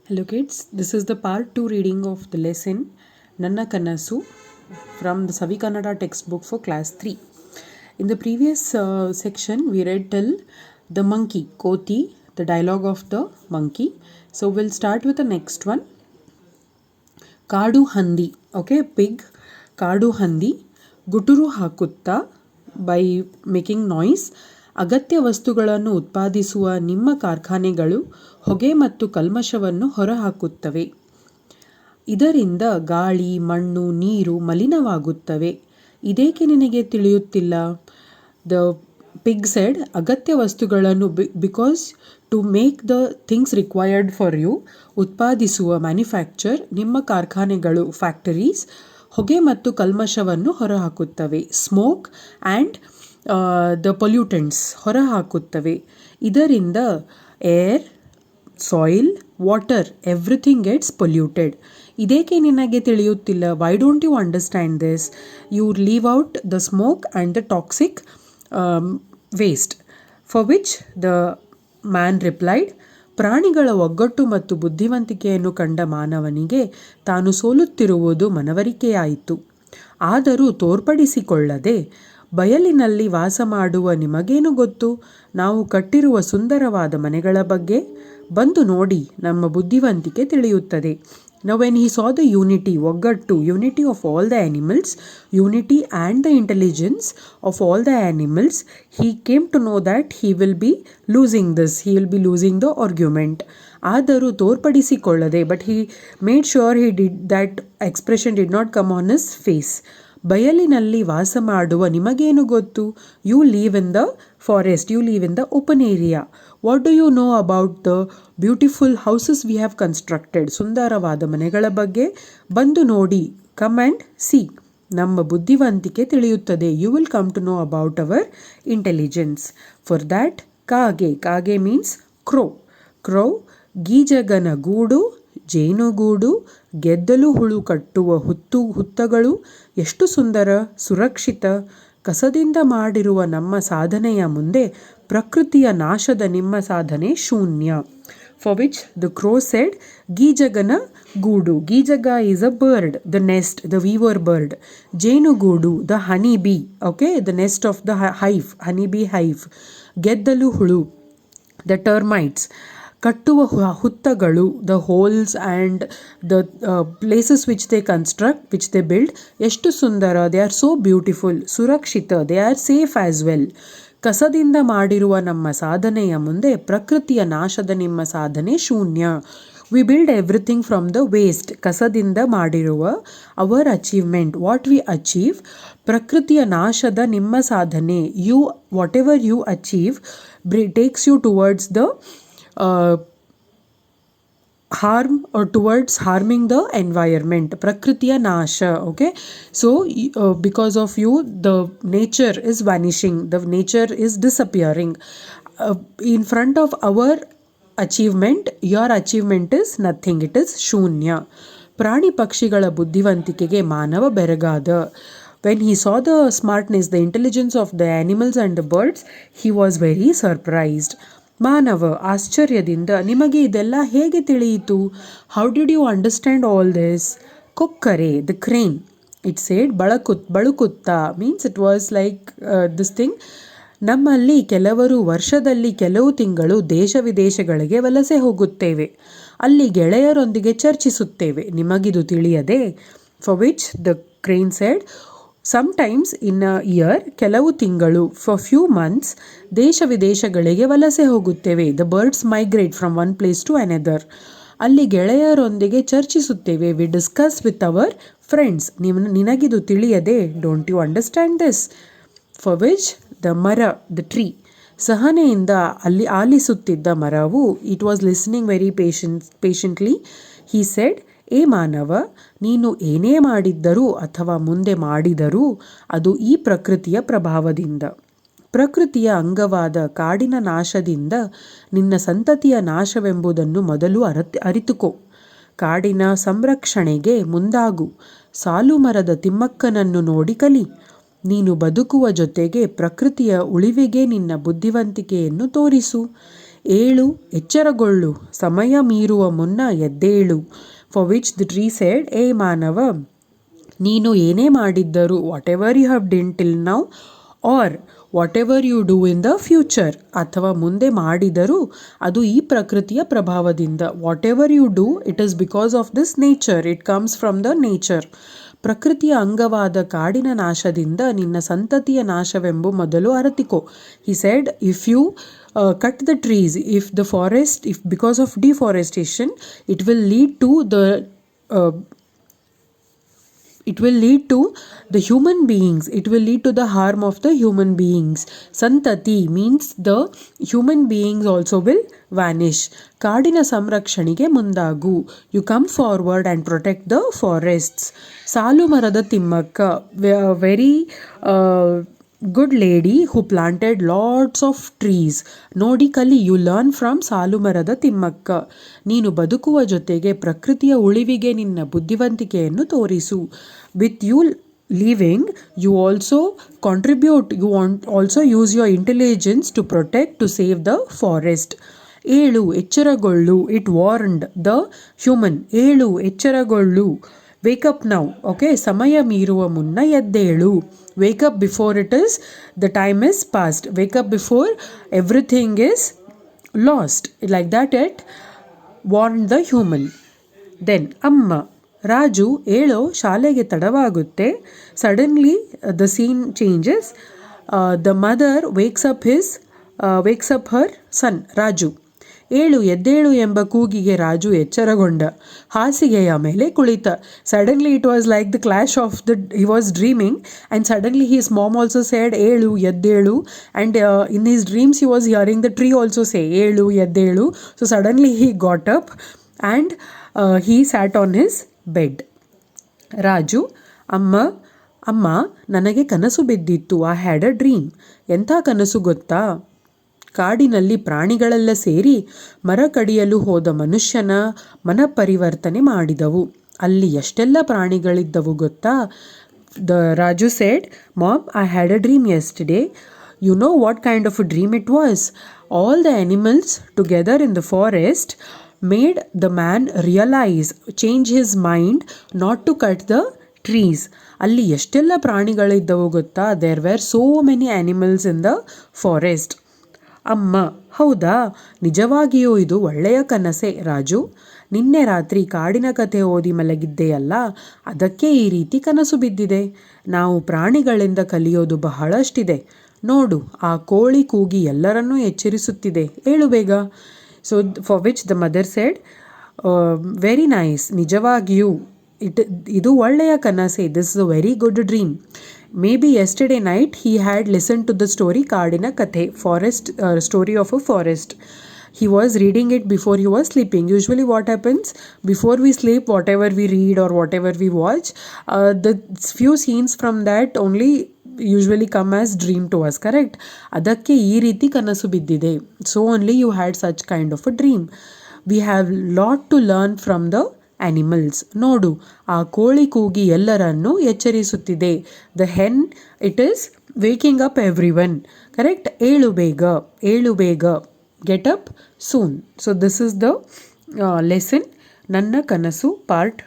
Hello kids, this is the part 2 reading of the lesson Nanna Kanasu from the Savi Kannada textbook for class 3. In the previous section we read till the monkey, Koti, the dialogue of the monkey. So we'll start with the next one. Kadu Handi, okay, pig, Kadu Handi, Guturu Hakutta, by making noise. ಅಗತ್ಯ ವಸ್ತುಗಳನ್ನು ಉತ್ಪಾದಿಸುವ ನಿಮ್ಮ ಕಾರ್ಖಾನೆಗಳು ಹೊಗೆ ಮತ್ತು ಕಲ್ಮಶವನ್ನು ಹೊರಹಾಕುತ್ತವೆ. ಇದರಿಂದ ಗಾಳಿ, ಮಣ್ಣು, ನೀರು ಮಲಿನವಾಗುತ್ತವೆ. ಇದೇಕೆ ನಿನಗೆ ತಿಳಿಯುತ್ತಿಲ್ಲ? ದ ಪಿಗ್ ಸೆಡ್, ಅಗತ್ಯ ವಸ್ತುಗಳನ್ನು because to make the things required for you, ಉತ್ಪಾದಿಸುವ ಮ್ಯಾನುಫ್ಯಾಕ್ಚರ್, ನಿಮ್ಮ ಕಾರ್ಖಾನೆಗಳು ಫ್ಯಾಕ್ಟರೀಸ್ ಹೊಗೆ ಮತ್ತು ಕಲ್ಮಶವನ್ನು ಹೊರಹಾಕುತ್ತವೆ. ಸ್ಮೋಕ್ ಆ್ಯಂಡ್ ದ ಪೊಲ್ಯೂಟೆಂಟ್ಸ್ ಹೊರಹಾಕುತ್ತವೆ. ಇದರಿಂದ air, soil, water everything gets polluted. ಇದೇಕೆ ನಿನಗೆ ತಿಳಿಯುತ್ತಿಲ್ಲ? Why don't you understand this? You leave out the smoke and the toxic waste. For which the man replied, ಪ್ರಾಣಿಗಳ ಒಗ್ಗಟ್ಟು ಮತ್ತು ಬುದ್ಧಿವಂತಿಕೆಯನ್ನು ಕಂಡ ಮಾನವನಿಗೆ ತಾನು ಸೋಲುತ್ತಿರುವುದು ಮನವರಿಕೆಯಾಯಿತು. ಆದರೂ ತೋರ್ಪಡಿಸಿಕೊಳ್ಳದೆ, ಬಯಲಿನಲ್ಲಿ ವಾಸ ಮಾಡುವ ನಿಮಗೇನು ಗೊತ್ತು? ನಾವು ಕಟ್ಟಿರುವ ಸುಂದರವಾದ ಮನೆಗಳ ಬಗ್ಗೆ ಬಂದು ನೋಡಿ, ನಮ್ಮ ಬುದ್ಧಿವಂತಿಕೆ ತಿಳಿಯುತ್ತದೆ. Now when he saw the unity, ಒಗ್ಗಟ್ಟು, unity of all the animals, unity and the intelligence of all the animals, he came to know that he will be losing this, he will be losing the argument. ಆದರೂ ತೋರ್ಪಡಿಸಿಕೊಳ್ಳದೆ, but he made sure he did that expression did not come on his face. ಬಯಲಿನಲ್ಲಿ ವಾಸ ಮಾಡುವ ನಿಮಗೇನು ಗೊತ್ತು? You leave in the forest, you leave in the open area. What do you know about the beautiful houses we have constructed? ಸುಂದರವಾದ ಮನೆಗಳ ಬಗ್ಗೆ ಬಂದು ನೋಡಿ, ಕಮ್ ಆ್ಯಂಡ್ ಸಿ. ನಮ್ಮ ಬುದ್ಧಿವಂತಿಕೆ ತಿಳಿಯುತ್ತದೆ. You will come to know about our intelligence. For that ಕಾಗೆ, ಕಾಗೆ ಮೀನ್ಸ್ ಕ್ರೋ, ಕ್ರೋ, ಗೀಜಗನ ಗೂಡು, ಜೇನುಗೂಡು, ಗೆದ್ದಲು ಹುಳು ಕಟ್ಟುವ ಹುತ್ತಗಳು ಎಷ್ಟು ಸುಂದರ, ಸುರಕ್ಷಿತ. ಕಸದಿಂದ ಮಾಡಿರುವ ನಮ್ಮ ಸಾಧನೆಯ ಮುಂದೆ ಪ್ರಕೃತಿಯ ನಾಶದ ನಿಮ್ಮ ಸಾಧನೆ ಶೂನ್ಯ. For which the crow said, ಗೀಜಗನ ಗೂಡು, ಗೀಜಗ is a bird, the nest, the weaver bird. ಜೇನುಗೂಡು, the honey bee, okay, the nest of the hive, honey bee hive. ಗೆದ್ದಲು ಹುಳು, ದ ಟರ್ಮೈಟ್ಸ್. ಕಟ್ಟುವ ಹುತ್ತಗಳು, the holes and the places which they construct, which they build, ಎಷ್ಟು ಸುಂದರ. They are so beautiful. ಸುರಕ್ಷಿತ, they are safe as well. ಕಸದಿಂದ ಮಾಡಿರುವ ನಮ್ಮ ಸಾಧನೆಯ ಮುಂದೆ ಪ್ರಕೃತಿಯ ನಾಶದ ನಿಮ್ಮ ಸಾಧನೆ ಶೂನ್ಯ. We build everything from the waste. ಕಸದಿಂದ ಮಾಡಿರುವ our achievement, what we achieve. ಪ್ರಕೃತಿಯ ನಾಶದ ನಿಮ್ಮ ಸಾಧನೆ, you whatever you achieve takes you towards the harm or towards harming the environment. Prakritiya nasha, okay. So because of you the nature is vanishing, the nature is disappearing. In front of our achievement, your achievement is nothing, it is shunya. ಪ್ರಾಣಿ ಪಕ್ಷಿಗಳ ಬುದ್ಧಿವಂತಿಕೆಗೆ ಮಾನವ ಬೆರಗಾದ. When he saw the smartness, the intelligence of the animals and the birds, he was very surprised. ಮಾನವ ಆಶ್ಚರ್ಯದಿಂದ, ನಿಮಗೆ ಇದೆಲ್ಲ ಹೇಗೆ ತಿಳಿಯಿತು? How did you understand all this? ಕೊಕ್ಕರೆ, ದ ಕ್ರೇನ್, ಇಟ್ ಸೇಡ್ ಬಳುಕುತ್ತ, means it was like this thing. ನಮ್ಮಲ್ಲಿ ಕೆಲವರು ವರ್ಷದಲ್ಲಿ ಕೆಲವು ತಿಂಗಳು ದೇಶ ವಿದೇಶಗಳಿಗೆ ವಲಸೆ ಹೋಗುತ್ತೇವೆ. ಅಲ್ಲಿ ಗೆಳೆಯರೊಂದಿಗೆ ಚರ್ಚಿಸುತ್ತೇವೆ. ನಿಮಗಿದು ತಿಳಿಯದೆ? For which the crane said, sometimes in a year, ಕೆಲವು ತಿಂಗಳು, ಫಾರ್ ಫ್ಯೂ ಮಂತ್ಸ್, ದೇಶ ವಿದೇಶಗಳಿಗೆ ವಲಸೆ ಹೋಗುತ್ತೇವೆ. The birds migrate from one place to another. ಅಲ್ಲಿ ಗೆಳೆಯರೊಂದಿಗೆ ಚರ್ಚಿಸುತ್ತೇವೆ. We discuss with our friends. ನಿನಗಿದು ತಿಳಿಯದೆ? Don't you understand this? For which the ಮರ, ದ ಟ್ರೀ, ಸಹನೆಯಿಂದ ಅಲ್ಲಿ ಆಲಿಸುತ್ತಿದ್ದ ಮರವು, it was listening very patiently. He said, ಏ ಮಾನವ, ನೀನು ಏನೇ ಮಾಡಿದ್ದರೂ ಅಥವಾ ಮುಂದೆ ಮಾಡಿದರೂ ಅದು ಈ ಪ್ರಕೃತಿಯ ಪ್ರಭಾವದಿಂದ. ಪ್ರಕೃತಿಯ ಅಂಗವಾದ ಕಾಡಿನ ನಾಶದಿಂದ ನಿನ್ನ ಸಂತತಿಯ ನಾಶವೆಂಬುದನ್ನು ಮೊದಲು ಅರಿತುಕೋ. ಕಾಡಿನ ಸಂರಕ್ಷಣೆಗೆ ಮುಂದಾಗು. ಸಾಲು ಮರದ ತಿಮ್ಮಕ್ಕನನ್ನು ನೋಡಿ ಕಲಿ. ನೀನು ಬದುಕುವ ಜೊತೆಗೆ ಪ್ರಕೃತಿಯ ಉಳಿವಿಗೆ ನಿನ್ನ ಬುದ್ಧಿವಂತಿಕೆಯನ್ನು ತೋರಿಸು. ಏಳು ಎಚ್ಚರಗೊಳ್ಳು, ಸಮಯ ಮೀರುವ ಮುನ್ನ ಎದ್ದೇಳು. For which the tree said, ಏ ಮಾನವ, ನೀನು ಏನೇ ಮಾಡಿದ್ದರೂ, whatever you have done till now or whatever you do in the future, ಅಥವಾ ಮುಂದೆ ಮಾಡಿದರೂ ಅದು ಈ ಪ್ರಕೃತಿಯ ಪ್ರಭಾವದಿಂದ. Whatever you do, it is because of this nature, it comes from the nature. ಪ್ರಕೃತಿಯ ಅಂಗವಾದ ಕಾಡಿನ ನಾಶದಿಂದ ನಿನ್ನ ಸಂತತಿಯ ನಾಶವೆಂಬು ಮೊದಲು ಅರತಿಕೋ. He said, if you cut the trees, if the forest, if because of deforestation, it will lead to the it will lead to the human beings, it will lead to the harm of the human beings. Santati means the human beings also will vanish. ಕಾಡಿನ ಸಂರಕ್ಷಣೆಗೆ ಮುಂದಾಗು. You come forward and protect the forests. ಸಾಲು ಮರದ Thimmakka, very good lady who planted lots of trees. ನೋಡಿ ಕಲಿ, you learn from ಸಾಲು ಮರದ ತಿಮ್ಮಕ್ಕ. ನೀನು ಬದುಕುವ ಜೊತೆಗೆ ಪ್ರಕೃತಿಯ ಉಳಿವಿಗೆ ನಿನ್ನ ಬುದ್ಧಿವಂತಿಕೆಯನ್ನು ತೋರಿಸು. With you living, you also contribute, you also use your intelligence to protect, to save the forest. ಏಳು ಎಚ್ಚರಗೊಳ್ಳು, ಇಟ್ ವಾರ್ನ್ಡ್ ದ ಹ್ಯೂಮನ್. ಏಳು ಎಚ್ಚರಗೊಳ್ಳು, ವೇಕ್ ಅಪ್ ನೌ. ಓಕೆ, ಸಮಯ ಮೀರುವ ಮುನ್ನ ಎದ್ದೇಳು. Wake up before the time is past. Wake up before everything is lost. Like that it warned the human. Then ಅಮ್ಮ, ರಾಜು, ಏಳೋ, ಶಾಲೆಗೆ ತಡವಾಗುತ್ತೆ. Suddenly the scene changes. The mother wakes up her son, Raju. ಏಳು ಎದ್ದೇಳು ಎಂಬ ಕೂಗಿಗೆ ರಾಜು ಎಚ್ಚರಗೊಂಡ. ಹಾಸಿಗೆಯ ಮೇಲೆ ಕುಳಿತ. Suddenly it was like the clash of the, he was dreaming and suddenly he's mom also said, ಏಳು ಎದ್ದೇಳು. And in his dreams he was hearing the tree also say, ಏಳು ಎದ್ದೇಳು. So suddenly he got up and he sat on his bed. Raju, ಅಮ್ಮ, ನನಗೆ ಕನಸು ಬಿದ್ದಿತ್ತು. I had a dream. ಎಂಥ ಕನಸು ಗೊತ್ತಾ? ಕಾಡಿನಲ್ಲಿ ಪ್ರಾಣಿಗಳೆಲ್ಲ ಸೇರಿ ಮರ ಕಡಿಯಲು ಹೋದ ಮನುಷ್ಯನ ಮನಪರಿವರ್ತನೆ ಮಾಡಿದವು. ಅಲ್ಲಿ ಎಷ್ಟೆಲ್ಲ ಪ್ರಾಣಿಗಳಿದ್ದವು ಗೊತ್ತಾ? The Raju said, mom, I had a dream yesterday. You know what kind of a dream it was? All the animals together in the forest made the man realise, change his mind not to cut the trees. ಅಲ್ಲಿ ಎಷ್ಟೆಲ್ಲ ಪ್ರಾಣಿಗಳಿದ್ದವು ಗೊತ್ತಾ? There were so many animals in the forest. ಅಮ್ಮ, ಹೌದಾ? ನಿಜವಾಗಿಯೂ ಇದು ಒಳ್ಳೆಯ ಕನಸೆ ರಾಜು. ನಿನ್ನೆ ರಾತ್ರಿ ಕಾಡಿನ ಕಥೆ ಓದಿ ಮಲಗಿದ್ದೆಯಲ್ಲ, ಅದಕ್ಕೆ ಈ ರೀತಿ ಕನಸು ಬಿದ್ದಿದೆ. ನಾವು ಪ್ರಾಣಿಗಳಿಂದ ಕಲಿಯೋದು ಬಹಳಷ್ಟಿದೆ. ನೋಡು, ಆ ಕೋಳಿ ಕೂಗಿ ಎಲ್ಲರನ್ನೂ ಎಚ್ಚರಿಸುತ್ತಿದೆ. ಏಳು ಬೇಗ. So for which the mother said, very nice, ನಿಜವಾಗಿಯೂ ಇದು ಒಳ್ಳೆಯ ಕನಸೆ. This is a very good dream. Maybe yesterday night he had listened to the story Kadina Kathe, forest, story of a forest. He was reading it before he was sleeping. Usually what happens, before we sleep, whatever we read or whatever we watch, the few scenes from that only usually come as dream to us, correct? Adakke ee reeti kanasu biddide. So only you had such kind of a dream. We have lot to learn from the animals. ನೋಡು, ಆ ಕೋಳಿ ಕೂಗಿ ಎಲ್ಲರನ್ನೂ ಎಚ್ಚರಿಸುತ್ತಿದೆ. The hen, it is waking up everyone. Correct? ಏಳು ಬೇಗ, ಏಳು ಬೇಗ, get up soon. So this is the lesson, ನನ್ನ ಕನಸು ಪಾರ್ಟ್